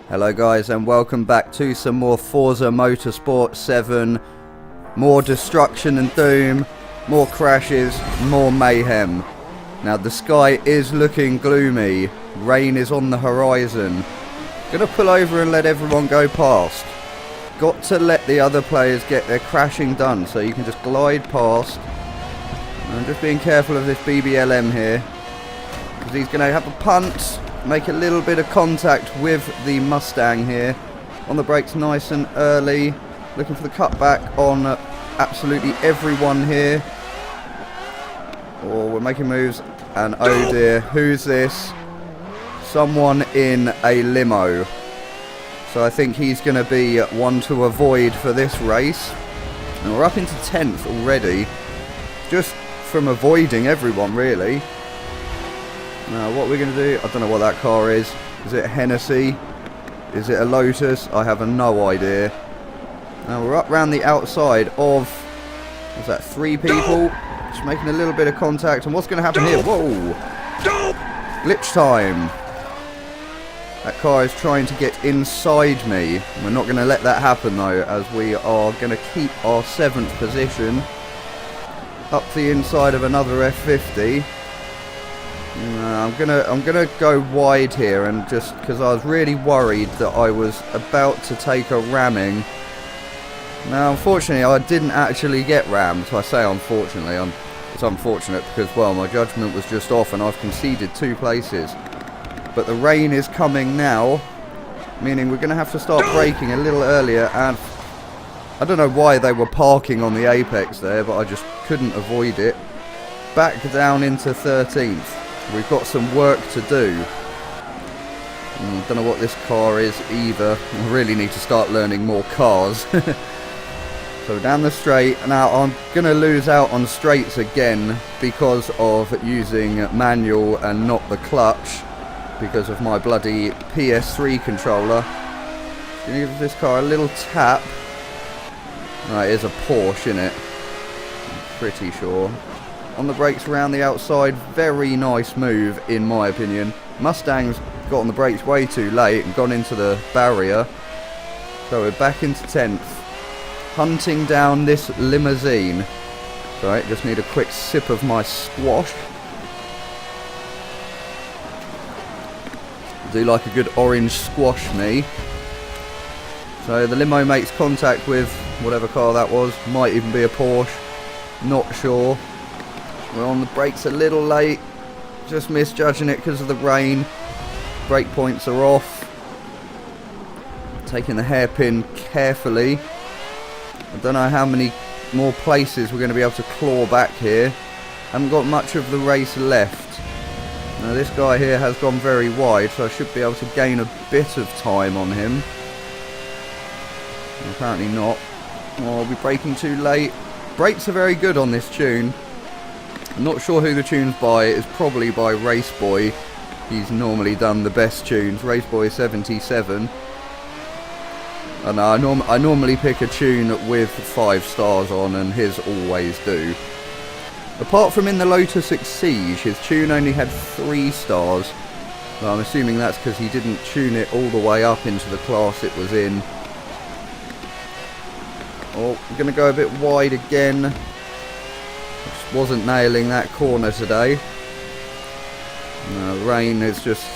Hello guys, and welcome back to some more Forza Motorsport 7. More destruction and doom, more crashes, more mayhem. Now the sky is looking gloomy, rain is on the horizon. Gonna pull over and let everyone go past. Got to let the other players get their crashing done, so you can just glide past. I'm just being careful of this BBLM here, because he's gonna have a punt. Make a little bit of contact with the Mustang here. On the brakes nice and early. Looking for the cutback on absolutely everyone here. Oh, we're making moves. And oh dear, who's this? Someone in a limo. So I think he's going to be one to avoid for this race. And we're up into 10th already. Just from avoiding everyone, really. Now what we're going to do, I don't know what that car is. Is it a Hennessy? Is it a Lotus? I have no idea. Now we're up round the outside of, what's that, 3 people? Just making a little bit of contact. And what's going to happen here? Whoa! Glitch time. That car is trying to get inside me. We're not going to let that happen though, as we are going to keep our 7th position. Up the inside of another F50. I'm gonna go wide here, and just because I was really worried that I was about to take a ramming. Now unfortunately I didn't actually get rammed. So I say unfortunately, it's unfortunate because, well, my judgment was just off and I've conceded 2 places. But the rain is coming now, meaning we're gonna have to start braking a little earlier. And I don't know why they were parking on the apex there, but I just couldn't avoid it. Back down into 13th. We've got some work to do. Don't know what this car is either. I really need to start learning more cars. So down the straight. Now I'm going to lose out on straights again because of using manual and not the clutch. Because of my bloody PS3 controller. Going to give this car a little tap. No, it is a Porsche, isn't it? I'm pretty sure. On the brakes around the outside, very nice move in my opinion. Mustang's got on the brakes way too late and gone into the barrier. So we're back into 10th. Hunting down this limousine. Right, just need a quick sip of my squash. Do like a good orange squash, me. So the limo makes contact with whatever car that was. Might even be a Porsche. Not sure. We're on the brakes a little late, just misjudging it because of the rain. Brake points are off. Taking the hairpin carefully. I don't know how many more places we're going to be able to claw back here. Haven't got much of the race left. Now this guy here has gone very wide, so I should be able to gain a bit of time on him. Apparently not. Oh, I'll be braking too late. Brakes are very good on this tune. I'm not sure who the tune's by. It's probably by Raceboy. He's normally done the best tunes. Raceboy 77. And I normally pick a tune with 5 stars on, and his always do. Apart from in the Lotus Exige, his tune only had 3 stars. So I'm assuming that's because he didn't tune it all the way up into the class it was in. Oh, I'm going to go a bit wide again. Wasn't nailing that corner today. The rain is just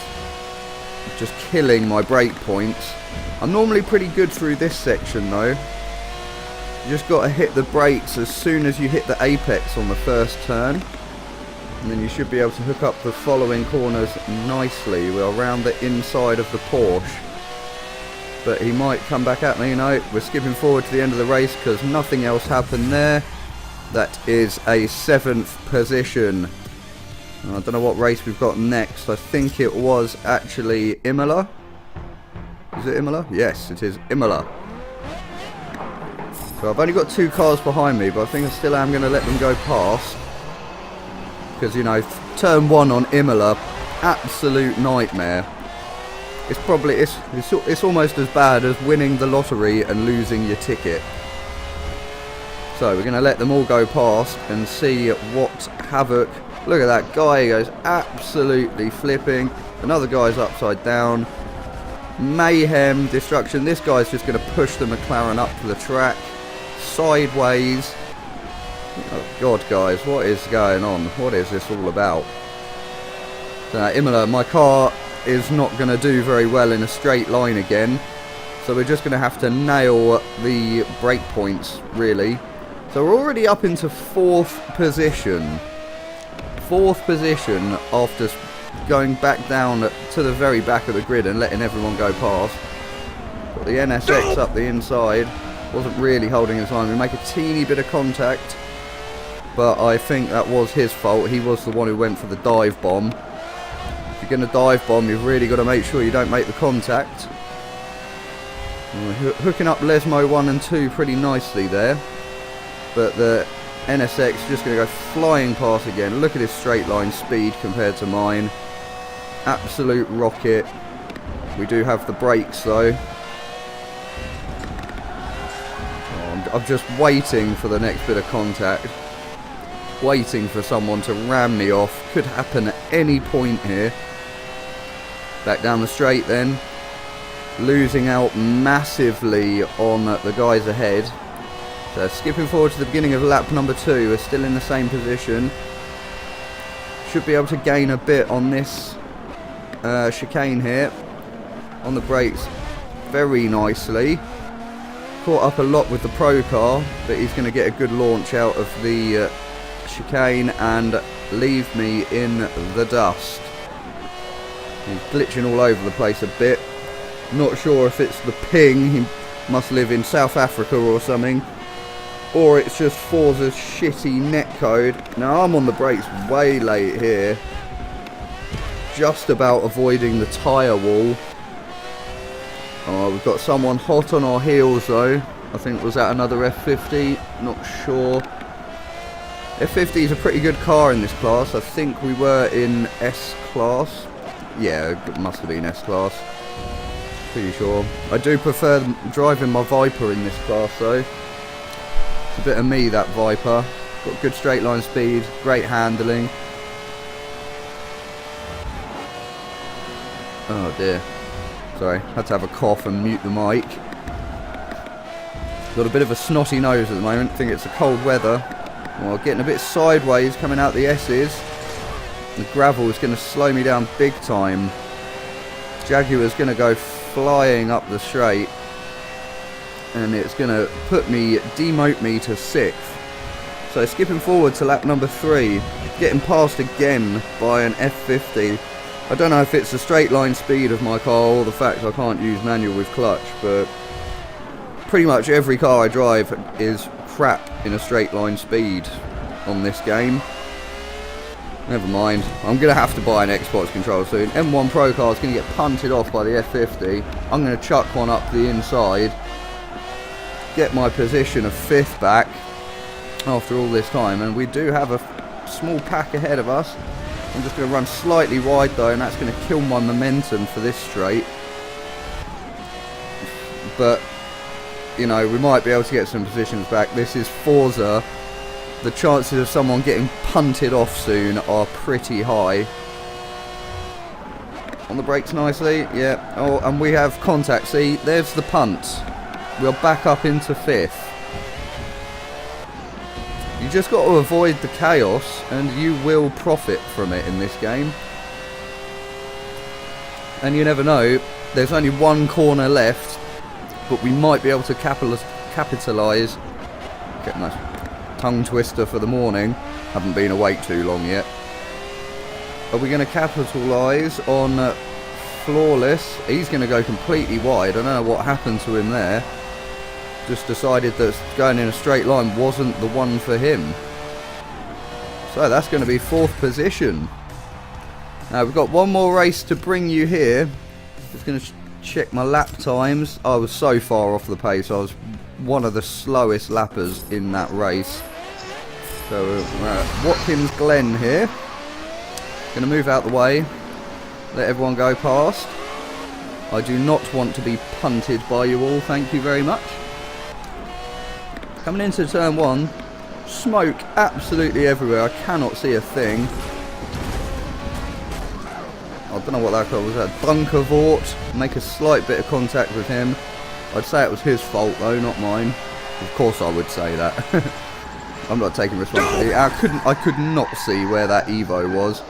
killing my brake points. I'm normally pretty good through this section though. You just got to hit the brakes as soon as you hit the apex on the first turn, and then you should be able to hook up the following corners nicely. We're around the inside of the Porsche, but he might come back at me. No, we're skipping forward to the end of the race because nothing else happened there. That is a 7th position. I don't know what race we've got next. I think it was actually Imola. Is it Imola? Yes, it is Imola. So I've only got 2 cars behind me, but I think I still am going to let them go past. Because, you know, turn 1 on Imola, absolute nightmare. It's probably, it's almost as bad as winning the lottery and losing your ticket. So we're going to let them all go past and see what havoc. Look at that guy, he goes absolutely flipping. Another guy's upside down. Mayhem, destruction. This guy's just going to push the McLaren up to the track. Sideways. Oh God, guys, what is going on? What is this all about? Imola, my car is not going to do very well in a straight line again. So we're just going to have to nail the brake points, really. So we're already up into 4th position. 4th position after going back down to the very back of the grid and letting everyone go past. Got the NSX up the inside. Wasn't really holding his line. We make a teeny bit of contact. But I think that was his fault. He was the one who went for the dive bomb. If you're going to dive bomb, you've really got to make sure you don't make the contact. Hooking up Lesmo 1 and 2 pretty nicely there. But the NSX is just going to go flying past again. Look at his straight line speed compared to mine. Absolute rocket. We do have the brakes though. I'm just waiting for the next bit of contact. Waiting for someone to ram me off. Could happen at any point here. Back down the straight then. Losing out massively on the guys ahead. So skipping forward to the beginning of lap number 2. We're still in the same position. Should be able to gain a bit on this chicane here. On the brakes very nicely. Caught up a lot with the pro car, but he's going to get a good launch out of the chicane and leave me in the dust. He's glitching all over the place a bit. Not sure if it's the ping, he must live in South Africa or something, or it's just Forza's shitty netcode. Now I'm on the brakes way late here, just about avoiding the tyre wall. Oh, we've got someone hot on our heels though. I think was that another F50, not sure. F50 is a pretty good car in this class. I think we were in S class. Yeah, it must have been S class. Pretty sure. I do prefer driving my Viper in this class though. It's a bit of me, that Viper. Got good straight line speed, great handling. Oh dear. Sorry, had to have a cough and mute the mic. Got a bit of a snotty nose at the moment. Think it's the cold weather. Well, getting a bit sideways coming out the S's. The gravel is going to slow me down big time. Jaguar's going to go flying up the straight, and it's going to demote me to 6th. So skipping forward to lap number 3, getting passed again by an F50. I don't know if it's the straight line speed of my car or the fact I can't use manual with clutch, but pretty much every car I drive is crap in a straight line speed on this game. Never mind, I'm going to have to buy an Xbox controller soon. M1 Pro car is going to get punted off by the F50. I'm going to chuck one up the inside. Get my position of 5th back after all this time. And we do have a small pack ahead of us. I'm just going to run slightly wide though, and that's going to kill my momentum for this straight. But, you know, we might be able to get some positions back. This is Forza. The chances of someone getting punted off soon are pretty high. On the brakes nicely, yeah. Oh, and we have contact. See, there's the punt. We're back up into 5th. You just got to avoid the chaos, and you will profit from it in this game. And you never know, there's only one corner left, but we might be able to capitalise. Get a nice tongue twister for the morning. Haven't been awake too long yet. Are we going to capitalise on Flawless? He's going to go completely wide. I don't know what happened to him there. Just decided that going in a straight line wasn't the one for him. So that's going to be 4th position. Now we've got one more race to bring you here. Just going to check my lap times. I was so far off the pace. I was one of the slowest lappers in that race. So we're at Watkins Glen here. Going to move out the way. Let everyone go past. I do not want to be punted by you all. Thank you very much. Coming into turn 1, smoke absolutely everywhere. I cannot see a thing. I don't know what that called was. That Bunkervort. Make a slight bit of contact with him. I'd say it was his fault though, not mine. Of course I would say that. I'm not taking responsibility. I could not see where that Evo was.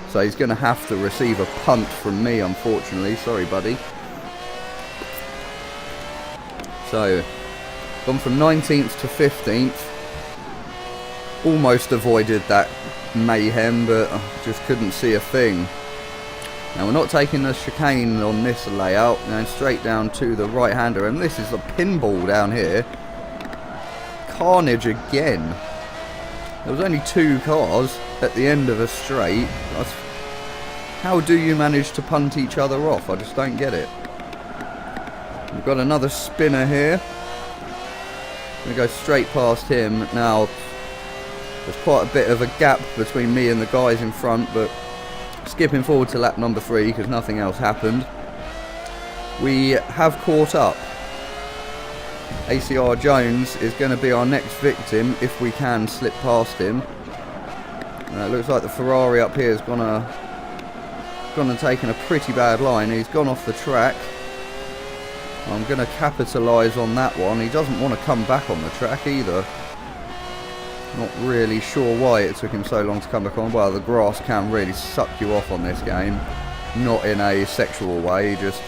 So he's going to have to receive a punt from me, unfortunately. Sorry, buddy. So, gone from 19th to 15th. Almost avoided that mayhem, but I just couldn't see a thing. Now we're not taking the chicane on this layout, going straight down to the right-hander, and this is a pinball down here. Carnage again. There was only 2 cars at the end of a straight. How do you manage to punt each other off? I just don't get it. We've got another spinner here. I'm going to go straight past him. Now, there's quite a bit of a gap between me and the guys in front, but skipping forward to lap number 3 because nothing else happened. We have caught up. ACR Jones is going to be our next victim if we can slip past him. It looks like the Ferrari up here has gone and taken a pretty bad line. He's gone off the track. I'm going to capitalise on that one. He doesn't want to come back on the track either. Not really sure why it took him so long to come back on. Well, the grass can really suck you off on this game. Not in a sexual way, just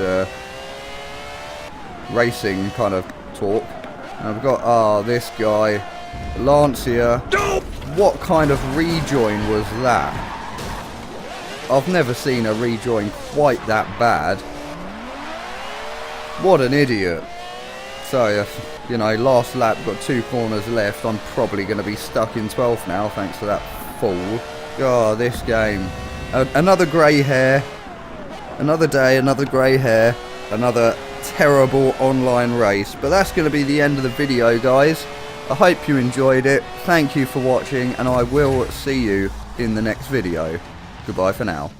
racing kind of talk. And we've got, this guy, Lancia. What kind of rejoin was that? I've never seen a rejoin quite that bad. What an idiot. So, you know, last lap, got 2 corners left. I'm probably going to be stuck in 12th now, thanks to that fool. Oh, this game. Another grey hair. Another day, another grey hair. Another terrible online race. But that's going to be the end of the video, guys. I hope you enjoyed it. Thank you for watching, and I will see you in the next video. Goodbye for now.